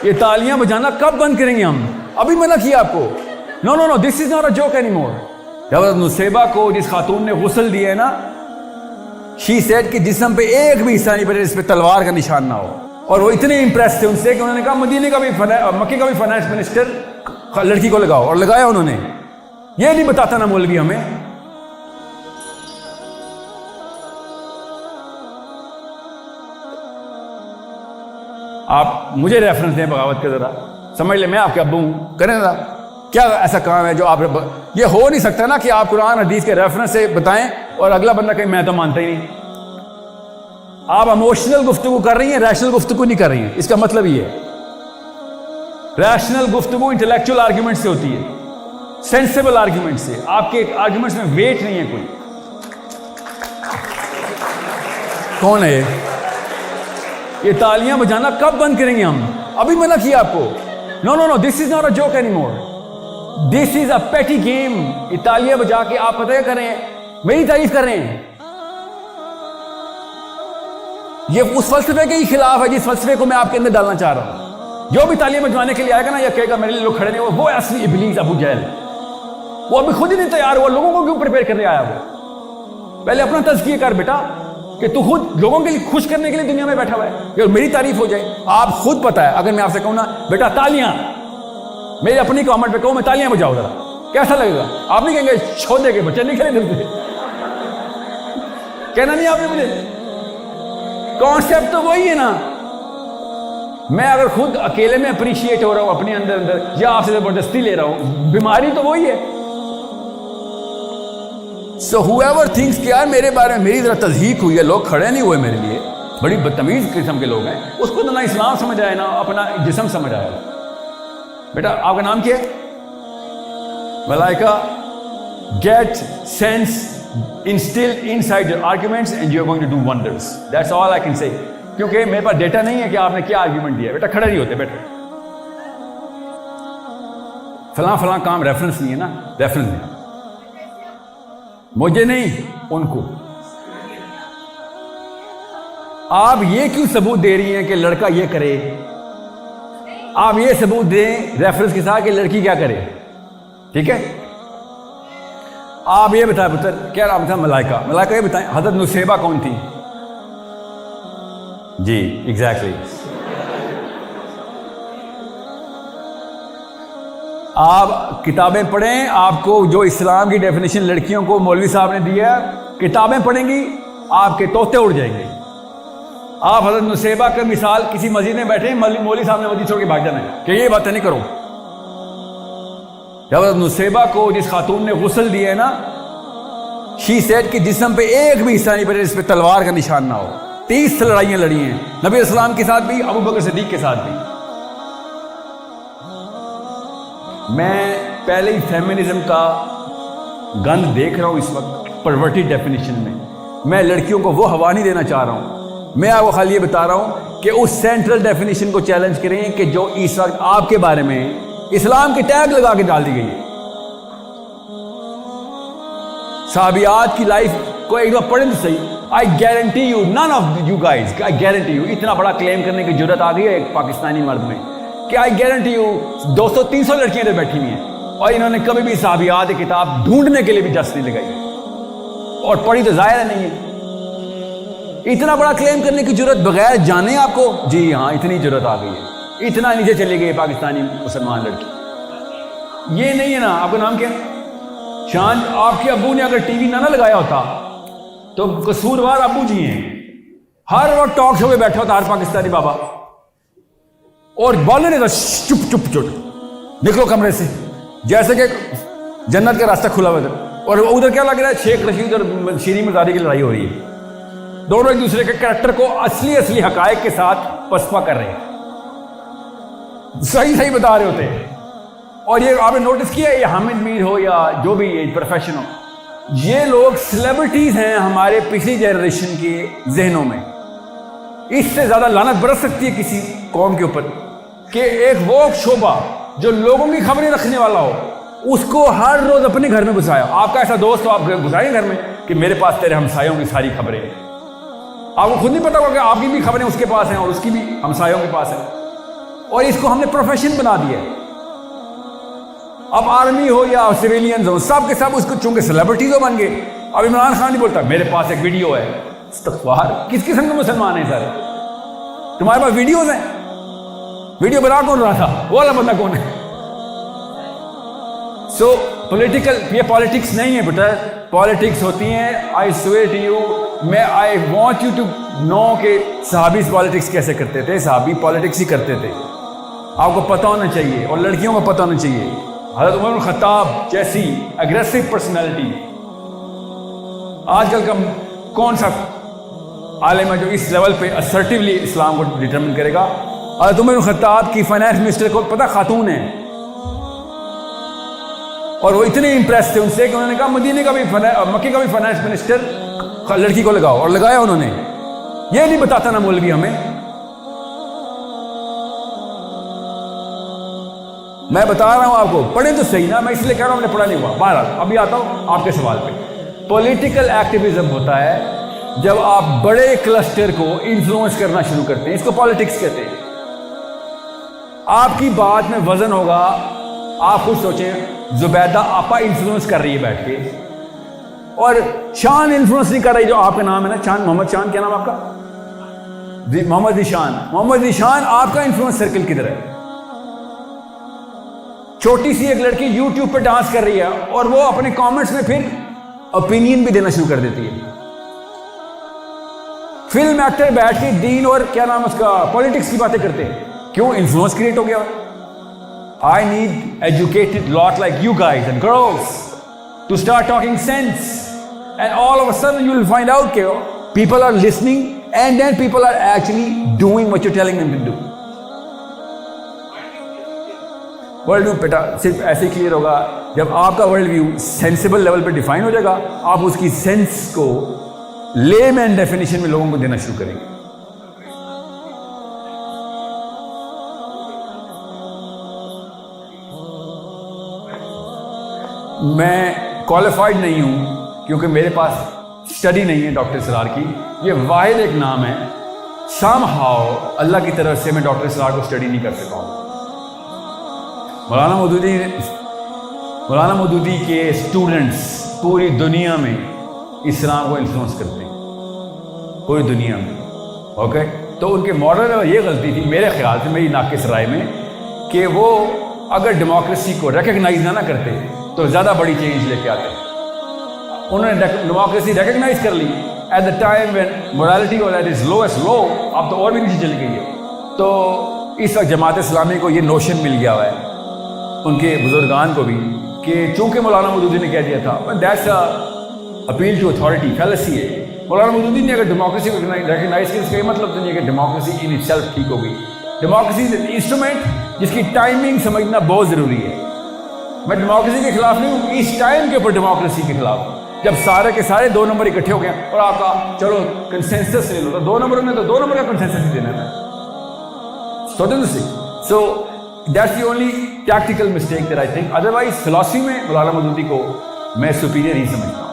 یہ تالیاں بجانا کب بند کریں گے ہم؟ ابھی منع کیا آپ کو. No no no this is not a joke any more. حضرت نصیبہ کو جس خاتون نے غسل دیا ہے نا, شی سیڈ کہ جسم پہ ایک بھی حصہ نہیں پڑے اس پہ تلوار کا نشان نہ ہو. اور وہ اتنے امپریس تھے ان سے کہ انہوں نے کہا مدینے کا بھی مکے کا بھی فائنانس منسٹر لڑکی کو لگاؤ, اور لگایا انہوں نے. یہ نہیں بتاتا نا مولوی ہمیں. آپ مجھے ریفرنس دیں بغاوت کا, ذرا سمجھ لیں میں آپ کے ابو ہوں, کریں ذرا. کیا ایسا کام ہے جو آپ, یہ ہو نہیں سکتا نا کہ آپ قرآن حدیث کے ریفرنس سے بتائیں اور اگلا بندہ کہیں میں تو مانتا ہی نہیں. آپ ایموشنل گفتگو کر رہی ہیں, ریشنل گفتگو نہیں کر رہی ہیں. اس کا مطلب یہ ہے ریشنل گفتگو انٹلیکچوئل آرگیومنٹ سے ہوتی ہے, سینسیبل آرگیومنٹ سے. آپ کے آرگیومنٹس میں ویٹ نہیں ہے کوئی. کون ہے یہ تالیاں بجانا کب بند کریں گے ہم؟ ابھی منع کیا آپ کو. No no no this is not a joke any more. This is a petty game. یہ تالیاں بجا کے آپ پتہ کیا کر رہے ہیں, میری تعریف کر رہے ہیں. یہ اس فلسفے کے ہی خلاف ہے جس فلسفے کو میں آپ کے اندر ڈالنا چاہ رہا ہوں. جو بھی تعلیم بجوانے کے لیے آئے گا نا, یا کہے گا میرے لیے لوگ کھڑے نہیں, وہ اصلی ابلیس ابو جہل. وہ ابھی خود ہی نہیں تیار ہوا, لوگوں کو کیوں پریپیئر کرنے آیا. وہ پہلے اپنا تزکیہ کر بیٹا, کہ تو خود لوگوں کے لیے خوش کرنے کے لیے دنیا میں بیٹھا ہوا ہے, کہ میری تعریف ہو جائے. آپ خود پتہ ہے, اگر میں آپ سے کہوں نا بیٹا تالیاں, میری اپنی کامنٹ پہ کہوں میں تالیاں بجاؤ ذرا, کیسا لگے گا؟ آپ نہیں کہیں گے چھوڑے کے بچے نہیں کھڑے دل سے, کہنا نہیں آپ نے مجھے. کانسیپٹ تو وہی ہے نا. میں اگر خود اکیلے میں اپریشیٹ ہو رہا ہوں اپنے اندر, یا آپ سے زبردستی لے رہا ہوں, بیماری تو وہی ہے. So whoever thinks کہ یار میرے بارے میں میری ذرا تضحیق ہوئی ہے, لوگ کھڑے نہیں ہوئے میرے لیے, بڑی بدتمیز قسم کے لوگ ہیں, اس کو نہ اسلام سمجھ آئے نہ اپنا جسم سمجھ آیا. بیٹا آپ کا نام کیا ہے؟ ملائکہ. Get sense instilled inside your arguments and you're going to do wonders. That's all I can say. کیونکہ میرے پاس ڈیٹا نہیں ہے کہ آپ نے کیا آرگیومنٹ دیا. بیٹا کھڑے نہیں ہوتے, بیٹا فلاں فلاں کام ریفرنس نہیں ہے نا, ریفرنس نہیں, مجھے نہیں ان کو. آپ یہ کیوں ثبوت دے رہی ہیں کہ لڑکا یہ کرے؟ آپ یہ ثبوت دیں ریفرنس کے ساتھ کہ لڑکی کیا کرے. ٹھیک ہے, آپ یہ بتائیں پتر کیا نام تھا؟ ملائکہ. ملائکہ یہ بتائیں حضرت نصیبہ کون تھی؟ جی ایگزیکٹلی. آپ کتابیں پڑھیں, آپ کو جو اسلام کی ڈیفینیشن لڑکیوں کو مولوی صاحب نے دیا, کتابیں پڑھیں گی آپ کے طوطے اڑ جائیں گے. آپ حضرت نصیبہ کا مثال کسی مسجد میں بیٹھے, مولوی صاحب نے مسجد چھوڑ کے بھاگ جانا ہے کہ یہ باتیں نہیں کرو. حضرت نصیبہ کو جس خاتون نے غسل دیا ہے نا, شی سیڈ کہ جسم پہ ایک بھی حصہ نہیں پڑے اس پہ تلوار کا نشان نہ ہو. 30 لڑائیاں لڑی ہیں نبی اسلام کے ساتھ بھی, ابو بکر صدیق کے ساتھ بھی. میں پہلے ہی فیمنزم کا گند دیکھ رہا ہوں اس وقت پرورٹی ڈیفینیشن میں. میں لڑکیوں کو وہ ہوا نہیں دینا چاہ رہا ہوں, میں آپ کو خالی یہ بتا رہا ہوں کہ اس سینٹرل ڈیفینیشن کو چیلنج کریں کہ جو اس وقت آپ کے بارے میں اسلام کے ٹیگ لگا کے ڈال دی گئی ہے. صحابیات کی لائف کو ایک بار پڑھیں تو صحیح. I guarantee you, none of you guys, I guarantee you, اتنا بڑا کلیم کرنے کی جرت آ گئی ہے ایک پاکستانی مرد میں کہ I guarantee you 200-300 لڑکیاں ادھر بیٹھی ہوئی ہیں اور انہوں نے کبھی بھی صحابیات کی کتاب ڈھونڈنے کے لیے بھی جس نہیں لگائی, اور پڑھی تو ظاہر ہے نہیں ہے. اتنا بڑا کلیم کرنے کی جرت بغیر جانے آپ کو, جی ہاں اتنی جرت آ گئی ہے, اتنا نیچے چلی گئی پاکستانی مسلمان لڑکی. یہ نہیں ہے نا. آپ کا نام کیا ہے؟ شان. آپ کے ابو نے اگر ٹی وی نہ لگایا ہوتا تو قصوروار ابو جی ہیں. ہر وقت ٹاک شو میں بیٹھا ہوتا ہر پاکستانی بابا, اور بولنے نہیں تھا چپ چپ چپ نکلو کمرے سے, جیسے کہ جنت کا راستہ کھلا ہوا تھا. اور ادھر کیا لگ رہا ہے, شیخ رشید اور شیریں مزاری کی لڑائی ہو رہی ہے. دونوں ایک دوسرے کے کریکٹر کو اصلی حقائق کے ساتھ پسپا کر رہے ہیں, صحیح بتا رہے ہوتے ہیں. اور یہ آپ نے نوٹس کیا, یہ حامد میر ہو یا جو بھی پروفیشن ہو, یہ لوگ سیلیبریٹیز ہیں ہمارے پچھلی جنریشن کے ذہنوں میں. اس سے زیادہ لعنت برس سکتی ہے کسی قوم کے اوپر کہ ایک وہ شعبہ جو لوگوں کی خبریں رکھنے والا ہو, اس کو ہر روز اپنے گھر میں گھسایا. آپ کا ایسا دوست ہو, آپ گھسائیں گھر میں کہ میرے پاس تیرے ہمسایوں کی ساری خبریں ہیں. آپ کو خود نہیں پتا ہوگا کہ آپ کی بھی خبریں اس کے پاس ہیں اور اس کی بھی ہمسایوں کے پاس ہیں. اور اس کو ہم نے پروفیشن بنا دیا ہے. اب آرمی ہو یا سویلینز ہو, سب کے سب اس کو چونکہ سیلیبریٹیز بن گئے. اب عمران خان نہیں بولتا میرے پاس ایک ویڈیو ہے. استغفار, کس قسم کے مسلمان ہیں سارے؟ تمہارے پاس ویڈیوز ہیں؟ ویڈیو بنا کون رہا تھا؟ وہ والا بندہ کون ہے؟ سو پولیٹیکل, یہ پالیٹکس نہیں ہے بیٹا, پالیٹکس ہوتی ہیں. آئی سویئر ٹو یو, میں I want you to know کہ صحابی پالیٹکس کیسے کرتے تھے. صحابی پالیٹکس ہی کرتے تھے, آپ کو پتہ ہونا چاہیے, اور لڑکیوں کو پتہ ہونا چاہیے. حضرت عمر بن خطاب جیسی اگریسو پرسنالٹی, آج کل کا کون سا عالم ہے جو اس لیول پہ اسرٹیولی اسلام کو ڈٹرمن کرے گا؟ حضرت عمر بن خطاب کی فائنانس منسٹر کو پتہ خاتون ہے, اور وہ اتنے امپریس تھے ان سے کہ انہوں نے کہا مدینے کا بھی مکے کا بھی فائنانس منسٹر لڑکی کو لگاؤ, اور لگایا انہوں نے. یہ نہیں بتاتا نا مولوی ہمیں. میں بتا رہا ہوں آپ کو, پڑھیں تو صحیح نا, میں اس لیے کہہ رہا ہوں میں نے پڑھا نہیں ہوا. بہرحال ابھی آتا ہوں آپ کے سوال پہ. پولیٹیکل ایکٹیویزم ہوتا ہے جب آپ بڑے کلسٹر کو انفلوئنس کرنا شروع کرتے ہیں, اس کو پالیٹکس کہتے ہیں. آپ کی بات میں وزن ہوگا. آپ خود سوچیں, زبیدہ آپا انفلوئنس کر رہی ہے بیٹھ کے, اور شان انفلوئنس نہیں کر رہی, جو آپ کا نام ہے نا چاند, محمد چاند, کیا نام آپ کا؟ محمد ذیشان. محمد ذیشان آپ کا انفلوئنس سرکل کدھر ہے؟ چھوٹی سی ایک لڑکی یوٹیوب پہ ڈانس کر رہی ہے, اور وہ اپنے کامنٹس میں پھر اوپینین بھی دینا شروع کر دیتی ہے. فلم ایکٹر بیٹھ کے دین اور کیا نام اس کا پالیٹکس کی باتیں کرتے ہیں. کیوں؟ انفلوئنس کریٹ ہو گیا. I need educated lot like you guys and girls to start talking sense, and all of a sudden you will find out that people are listening and then people are actually doing what you're telling them to do. Worldview بیٹا صرف ایسے ہی clear ہوگا جب آپ کا worldview sensible level پہ define ہو جائے گا. آپ اس کی سینس کو لے مین ڈیفینیشن میں لوگوں کو دینا شروع کریں گے. میں کوالیفائڈ نہیں ہوں کیونکہ میرے پاس اسٹڈی نہیں ہے ڈاکٹر اسرار کی. یہ واحد ایک نام ہے, سم ہاؤ اللہ کی طرف سے میں ڈاکٹر اسرار کو اسٹڈی نہیں کر سکا ہوں. مولانا مودودی کے اسٹوڈنٹس پوری دنیا میں اسلام کو انفلوئنس کرتے ہیں, پوری دنیا میں. اوکے, تو ان کے ماڈل میں یہ غلطی تھی میرے خیال سے, میری ناقص رائے میں, کہ وہ اگر ڈیموکریسی کو ریکگنائز نہ کرتے تو زیادہ بڑی چینج لے کے آتے. انہوں نے ڈیموکریسی ریکگنائز کر لی at the time when morality was at its lowest low. اب تو اور بھی نیچے چلی گئی ہے. تو اس وقت جماعت اسلامی کو یہ نوشن مل گیا ہوا ہے, ان کے بزرگان کو بھی, کہ چونکہ مولانا مودودی نے کہہ دیا تھا, that's appeal to authority, fallacy ہے. مولانا مودودی نے اگر ڈیموکریسی کو ریکگنائز کیا, اس کا یہ مطلب تو نہیں ہے کہ ڈیموکریسی ان اٹ سیلف ٹھیک ہو گئی. ڈیموکریسی از این انسٹرومنٹ جس کی ٹائمنگ سمجھنا بہت ضروری ہے. میں ڈیموکریسی کے خلاف نہیں ہوں, اس ٹائم کے اوپر ڈیموکریسی کے خلاف, جب سارے کے سارے 2 نمبر اکٹھے ہو گئے اور آپ کا چلو کنسنسس لے لو, تو 2 نمبر میں تو 2 نمبر کا کنسنسس ہی دینا ہے. So that's the only tactical mistake that I think. Otherwise philosophy میں مولانا مودودی کو میں سپیریئر ہی سمجھتا ہوں.